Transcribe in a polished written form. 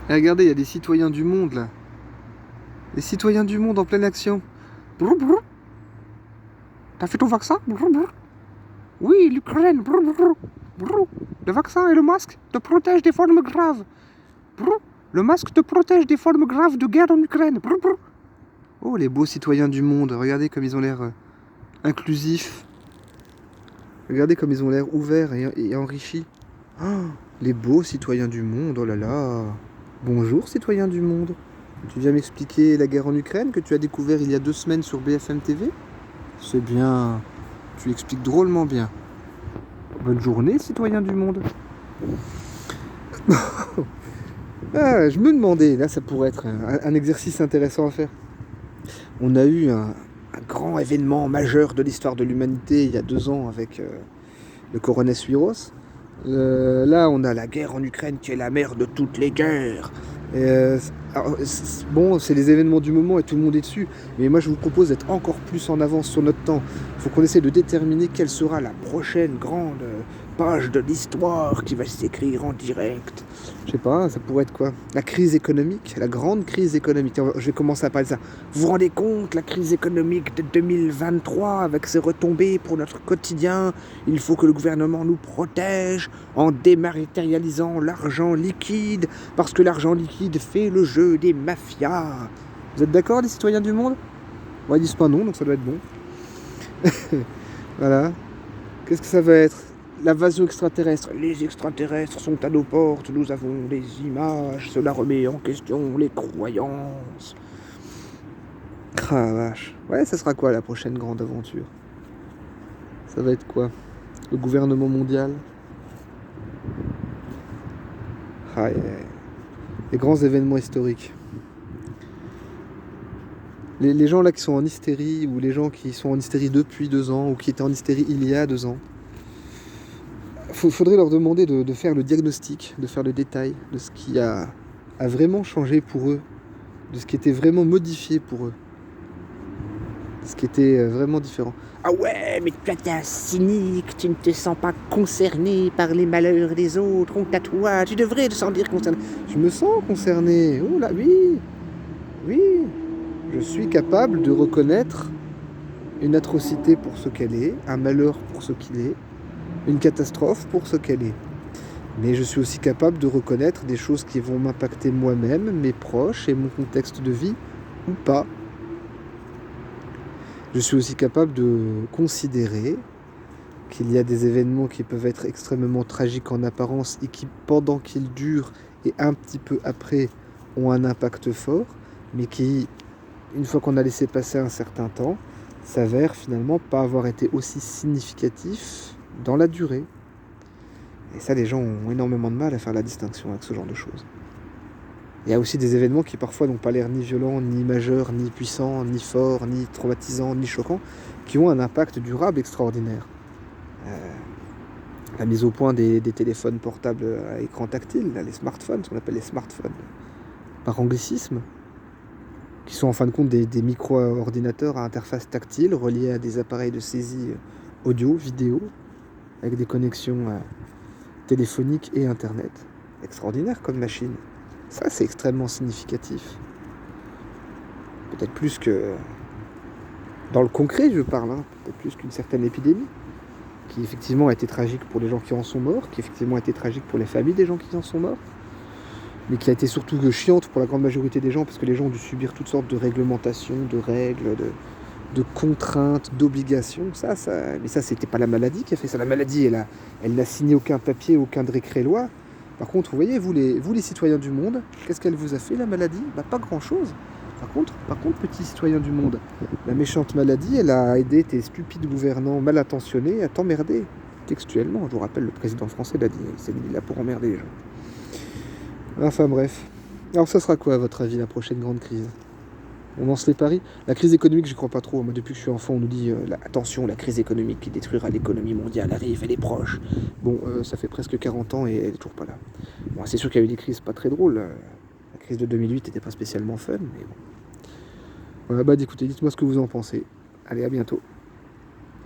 Et regardez, il y a des citoyens du monde là. Les citoyens du monde en pleine action. Brrr, brrr. T'as fait ton vaccin? Brrr, brrr. Oui, l'Ukraine. Brrr, brrr. Brrr. Le vaccin et le masque te protègent des formes graves. Brrr. Le masque te protège des formes graves de guerre en Ukraine. Brrr, brrr. Oh, les beaux citoyens du monde. Regardez comme ils ont l'air inclusifs. Regardez comme ils ont l'air ouverts et enrichis. Oh, les beaux citoyens du monde. Oh là là. Bonjour, citoyens du monde. Tu viens m'expliquer la guerre en Ukraine que tu as découvert il y a 2 semaines sur BFM TV? C'est bien. Tu expliques drôlement bien. Bonne journée, citoyens du monde. Ah, je me demandais, là ça pourrait être un exercice intéressant à faire. On a eu un grand événement majeur de l'histoire de l'humanité il y a 2 ans avec le coronavirus. Là, on a la guerre en Ukraine qui est la mère de toutes les guerres. Bon, c'est les événements du moment et tout le monde est dessus. Mais moi, je vous propose d'être encore plus en avance sur notre temps. Il faut qu'on essaie de déterminer quelle sera la prochaine grande page de l'histoire qui va s'écrire en direct. Je sais pas, ça pourrait être quoi? La crise économique, la grande crise économique. Je vais commencer à parler de ça. Vous vous rendez compte, la crise économique de 2023 avec ses retombées pour notre quotidien? Il faut que le gouvernement nous protège en dématérialisant l'argent liquide, parce que l'argent liquide fait le jeu des mafias. Vous êtes d'accord, les citoyens du monde? Bon, ils disent pas non, donc ça doit être bon. Voilà. Qu'est-ce que ça va être? L'invasion extraterrestre. Les extraterrestres sont à nos portes, nous avons des images, cela remet en question les croyances. Ah vache. Ouais, ça sera quoi la prochaine grande aventure? Ça va être quoi? Le gouvernement mondial? Ah, les grands événements historiques. Les gens là qui sont en hystérie, ou les gens qui sont en hystérie depuis 2 ans, ou qui étaient en hystérie il y a 2 ans, faudrait leur demander de faire le diagnostic, de faire le détail de ce qui a vraiment changé pour eux, de ce qui était vraiment modifié pour eux, de ce qui était vraiment différent. Ah ouais, mais toi t'es un cynique, tu ne te sens pas concerné par les malheurs des autres, honte à toi, tu devrais te sentir concerné. Je me sens concerné, oh là, oui, oui, je suis capable de reconnaître une atrocité pour ce qu'elle est, un malheur pour ce qu'il est, une catastrophe pour ce qu'elle est. Mais je suis aussi capable de reconnaître des choses qui vont m'impacter moi-même, mes proches et mon contexte de vie, ou pas. Je suis aussi capable de considérer qu'il y a des événements qui peuvent être extrêmement tragiques en apparence et qui, pendant qu'ils durent et un petit peu après, ont un impact fort, mais qui, une fois qu'on a laissé passer un certain temps, s'avèrent finalement pas avoir été aussi significatifs dans la durée. Et ça, les gens ont énormément de mal à faire la distinction avec ce genre de choses. Il y a aussi des événements qui parfois n'ont pas l'air ni violents, ni majeurs, ni puissants, ni forts, ni traumatisants, ni choquants, qui ont un impact durable extraordinaire. La mise au point des téléphones portables à écran tactile, là, les smartphones, ce qu'on appelle les smartphones, par anglicisme, qui sont en fin de compte des micro-ordinateurs à interface tactile reliés à des appareils de saisie audio, vidéo, avec des connexions téléphoniques et internet. Extraordinaire comme machine. Ça, c'est extrêmement significatif. Peut-être plus que... Dans le concret, je parle, hein, peut-être plus qu'une certaine épidémie, qui effectivement a été tragique pour les gens qui en sont morts, qui effectivement a été tragique pour les familles des gens qui en sont morts, mais qui a été surtout chiante pour la grande majorité des gens, parce que les gens ont dû subir toutes sortes de réglementations, de règles, de contraintes, d'obligations. Mais ça, c'était pas la maladie qui a fait ça. La maladie, elle n'a signé aucun papier, aucun décret-loi. Par contre, vous voyez, vous les citoyens du monde, qu'est-ce qu'elle vous a fait, la maladie? Pas grand-chose. Par contre, petits citoyens du monde, la méchante maladie, elle a aidé tes stupides gouvernants mal intentionnés à t'emmerder. Textuellement, je vous rappelle, le président français l'a dit, il est là pour emmerder les gens. Enfin bref. Alors ça sera quoi, à votre avis, la prochaine grande crise? On lance les paris. La crise économique, j'y crois pas trop. Moi, depuis que je suis enfant, on nous dit attention, la crise économique qui détruira l'économie mondiale arrive, elle est proche. Bon, ça fait presque 40 ans et elle est toujours pas là. Bon, c'est sûr qu'il y a eu des crises pas très drôles. La crise de 2008 n'était pas spécialement fun, mais bon. Voilà, écoutez, dites-moi ce que vous en pensez. Allez, à bientôt.